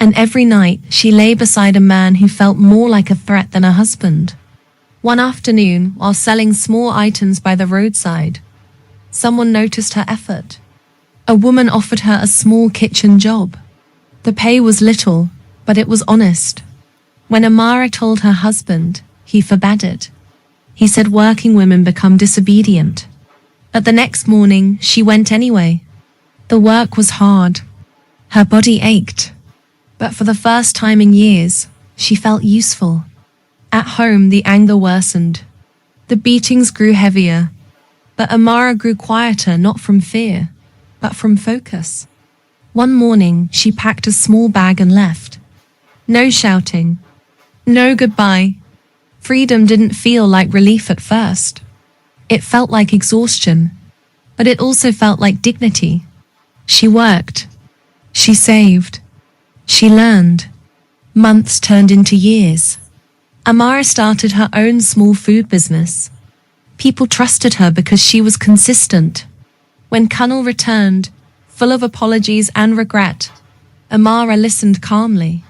And every night she lay beside a man who felt more like a threat than a husband. One afternoon, while selling small items by the roadside, someone noticed her effort. A woman offered her a small kitchen job. The pay was little, but it was honest. When Amara told her husband, he forbade it. He said working women become disobedient. But the next morning, she went anyway. The work was hard. Her body ached. But for the first time in years, she felt useful. At home, the anger worsened. The beatings grew heavier. But Amara grew quieter, not from fear, but from focus. One morning, she packed a small bag and left. No shouting. No goodbye. Freedom didn't feel like relief at first. It felt like exhaustion, but it also felt like dignity. She worked. She saved. She learned. Months turned into years. Amara started her own small food business. People trusted her because she was consistent. When Kunal returned, full of apologies and regret, Amara listened calmly.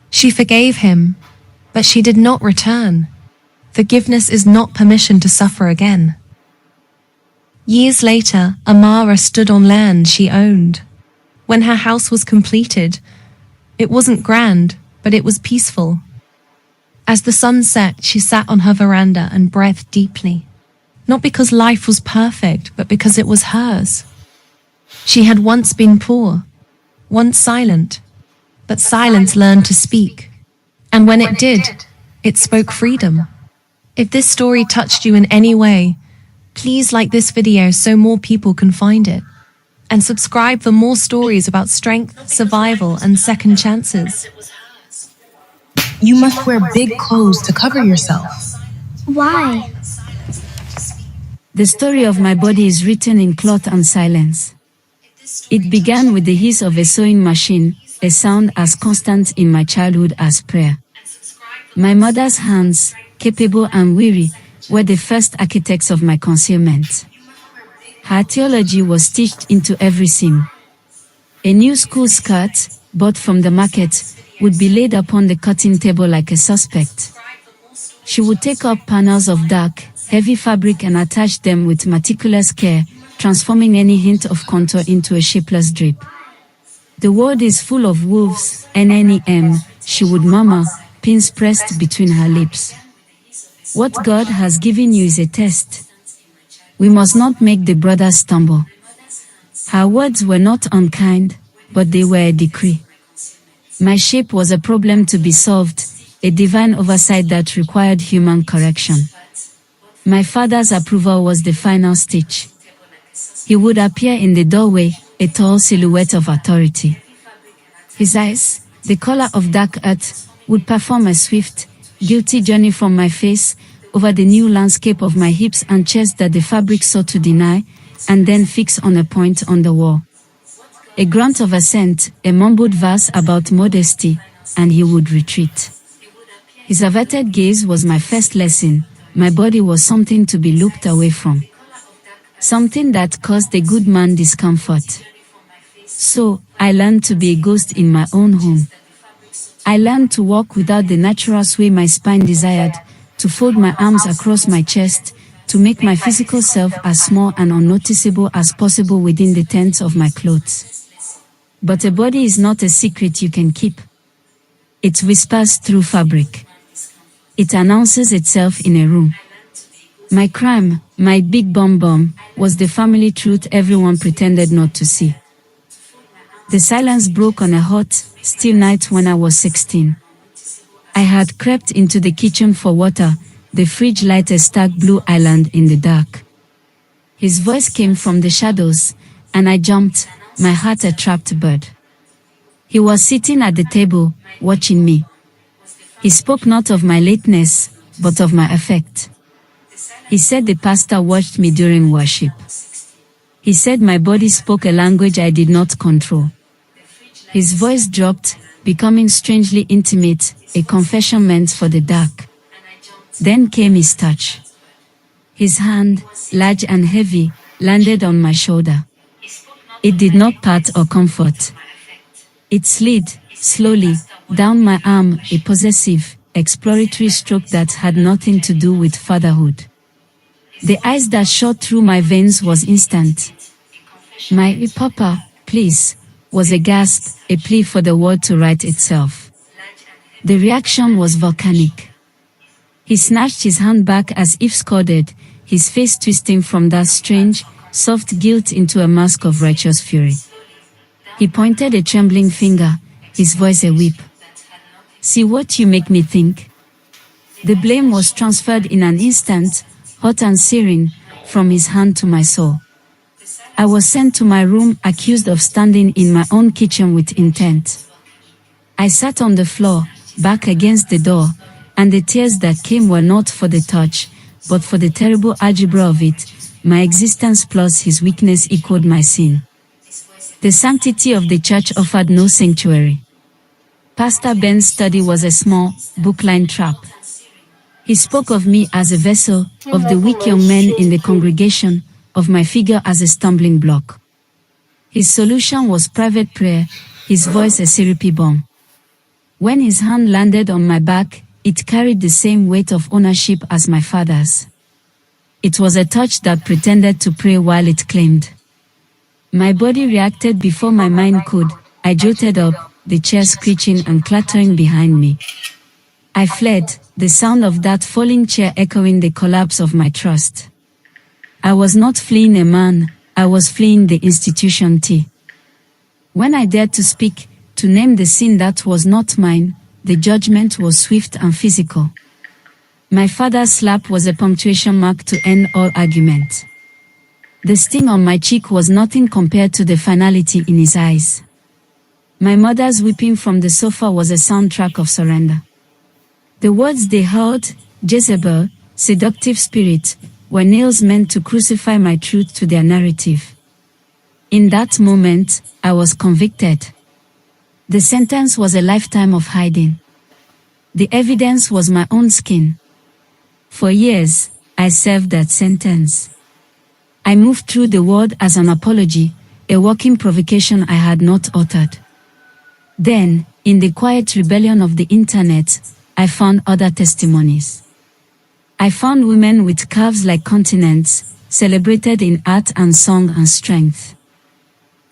She forgave him, but she did not return. Forgiveness is not permission to suffer again. Years later, Amara stood on land she owned. When her house was completed, it wasn't grand, but it was peaceful. As the sun set, she sat on her veranda and breathed deeply. Not because life was perfect, but because it was hers. She had once been poor, once silent, but silence learned to speak. And when it did, it spoke freedom. If this story touched you in any way, please like this video so more people can find it. And subscribe for more stories about strength, survival, and second chances. You must wear big clothes to cover yourself. Why? The story of my body is written in cloth and silence. It began with the hiss of a sewing machine, a sound as constant in my childhood as prayer. My mother's hands, capable and weary, were the first architects of my concealment. Her theology was stitched into every seam. A new school skirt, bought from the market, would be laid upon the cutting table like a suspect. She would take up panels of dark, heavy fabric and attach them with meticulous care, transforming any hint of contour into a shapeless drape. The world is full of wolves, NNEM, she would murmur, pins pressed between her lips. What God has given you is a test. We must not make the brothers stumble. Her words were not unkind, but they were a decree. My shape was a problem to be solved, a divine oversight that required human correction. My father's approval was the final stitch. He would appear in the doorway, a tall silhouette of authority. His eyes, the color of dark earth, would perform a swift, guilty journey from my face, over the new landscape of my hips and chest that the fabric sought to deny, and then fix on a point on the wall. A grunt of assent, a mumbled verse about modesty, and he would retreat. His averted gaze was my first lesson. My body was something to be looked away from. Something that caused a good man discomfort. So, I learned to be a ghost in my own home. I learned to walk without the natural sway my spine desired, to fold my arms across my chest, to make my physical self as small and unnoticeable as possible within the tents of my clothes. But a body is not a secret you can keep. It whispers through fabric. It announces itself in a room. My crime, my big bum, was the family truth everyone pretended not to see. The silence broke on a hot, still night when I was 16. I had crept into the kitchen for water, the fridge light a stark blue island in the dark. His voice came from the shadows, and I jumped, my heart a trapped bird. He was sitting at the table, watching me. He spoke not of my lateness, but of my affect. He said the pastor watched me during worship. He said my body spoke a language I did not control. His voice dropped, becoming strangely intimate, a confession meant for the dark. Then came his touch. His hand, large and heavy, landed on my shoulder. It did not pat or comfort. It slid, Slowly, down my arm, a possessive, exploratory stroke that had nothing to do with fatherhood. The ice that shot through my veins was instant. My "Papa, please," was a gasp, a plea for the world to right itself. The reaction was volcanic. He snatched his hand back as if scalded, his face twisting from that strange, soft guilt into a mask of righteous fury. He pointed a trembling finger, his voice a whip. "See what you make me think?" The blame was transferred in an instant, hot and searing, from his hand to my soul. I was sent to my room accused of standing in my own kitchen with intent. I sat on the floor, back against the door, and the tears that came were not for the touch, but for the terrible algebra of it. My existence plus his weakness equaled my sin. The sanctity of the church offered no sanctuary. Pastor Ben's study was a small, book-lined trap. He spoke of me as a vessel, of the weak young men in the congregation, of my figure as a stumbling block. His solution was private prayer, his voice a syrupy bomb. When his hand landed on my back, it carried the same weight of ownership as my father's. It was a touch that pretended to pray while it claimed. My body reacted before my mind could. I jolted up, the chair screeching and clattering behind me. I fled, the sound of that falling chair echoing the collapse of my trust. I was not fleeing a man, I was fleeing the institution T. When I dared to speak, to name the sin that was not mine, the judgment was swift and physical. My father's slap was a punctuation mark to end all argument. The sting on my cheek was nothing compared to the finality in his eyes. My mother's weeping from the sofa was a soundtrack of surrender. The words they hurled, Jezebel, seductive spirit, were nails meant to crucify my truth to their narrative. In that moment, I was convicted. The sentence was a lifetime of hiding. The evidence was my own skin. For years, I served that sentence. I moved through the world as an apology, a walking provocation I had not uttered. Then, in the quiet rebellion of the internet, I found other testimonies. I found women with calves like continents, celebrated in art and song and strength.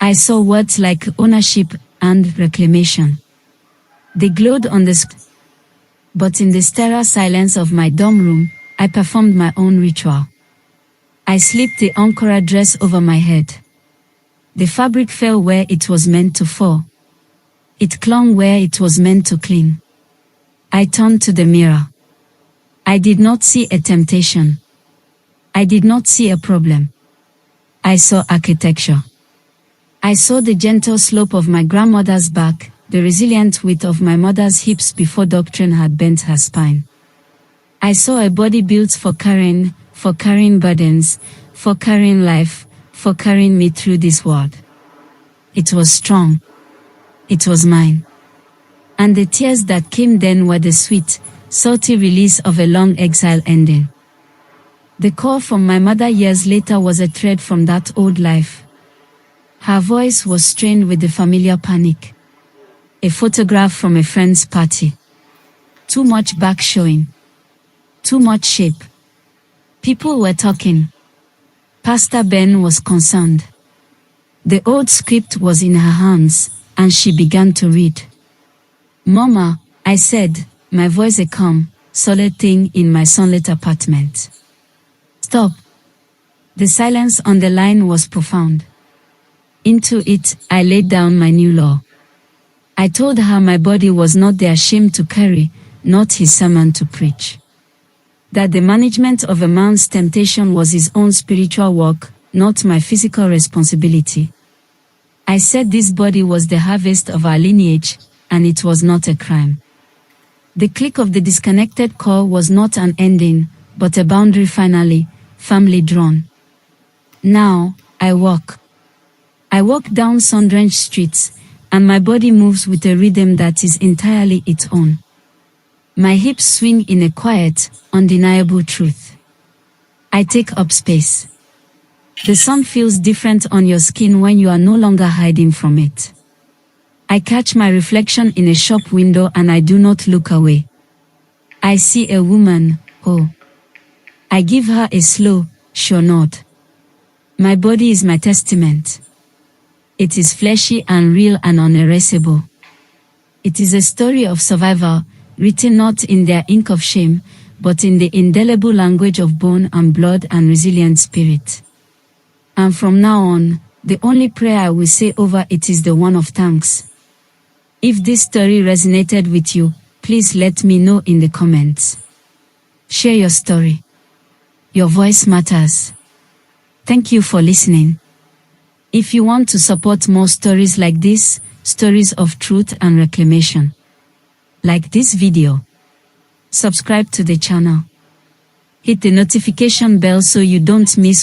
I saw words like ownership and reclamation. They glowed on the screen. But in the sterile silence of my dorm room, I performed my own ritual. I slipped the Ankara dress over my head. The fabric fell where it was meant to fall. It clung where it was meant to cling. I turned to the mirror. I did not see a temptation. I did not see a problem. I saw architecture. I saw the gentle slope of my grandmother's back, the resilient width of my mother's hips before doctrine had bent her spine. I saw a body built for carrying burdens, for carrying life, for carrying me through this world. It was strong. It was mine. And the tears that came then were the sweet, salty release of a long exile ending. The call from my mother years later was a thread from that old life. Her voice was strained with the familiar panic. A photograph from a friend's party. Too much back showing. Too much shape. People were talking. Pastor Ben was concerned. The old script was in her hands, and she began to read. "Mama," I said, my voice a calm, solid thing in my sunlit apartment. "Stop." The silence on the line was profound. Into it, I laid down my new law. I told her my body was not their shame to carry, not his sermon to preach. That the management of a man's temptation was his own spiritual work, not my physical responsibility. I said this body was the harvest of our lineage, and it was not a crime. The click of the disconnected call was not an ending, but a boundary finally, firmly drawn. Now, I walk. I walk down sun-drenched streets, and my body moves with a rhythm that is entirely its own. My hips swing in a quiet, undeniable truth. I take up space. The sun feels different on your skin when you are no longer hiding from it. I catch my reflection in a shop window and I do not look away. I see a woman, oh. I give her a slow, sure nod. My body is my testament. It is fleshy and real and unerasable. It is a story of survival, written not in their ink of shame, but in the indelible language of bone and blood and resilient spirit. And from now on, the only prayer I will say over it is the one of thanks. If this story resonated with you, please let me know in the comments. Share your story. Your voice matters. Thank you for listening. If you want to support more stories like this, stories of truth and reclamation, like this video, subscribe to the channel. Hit the notification bell so you don't miss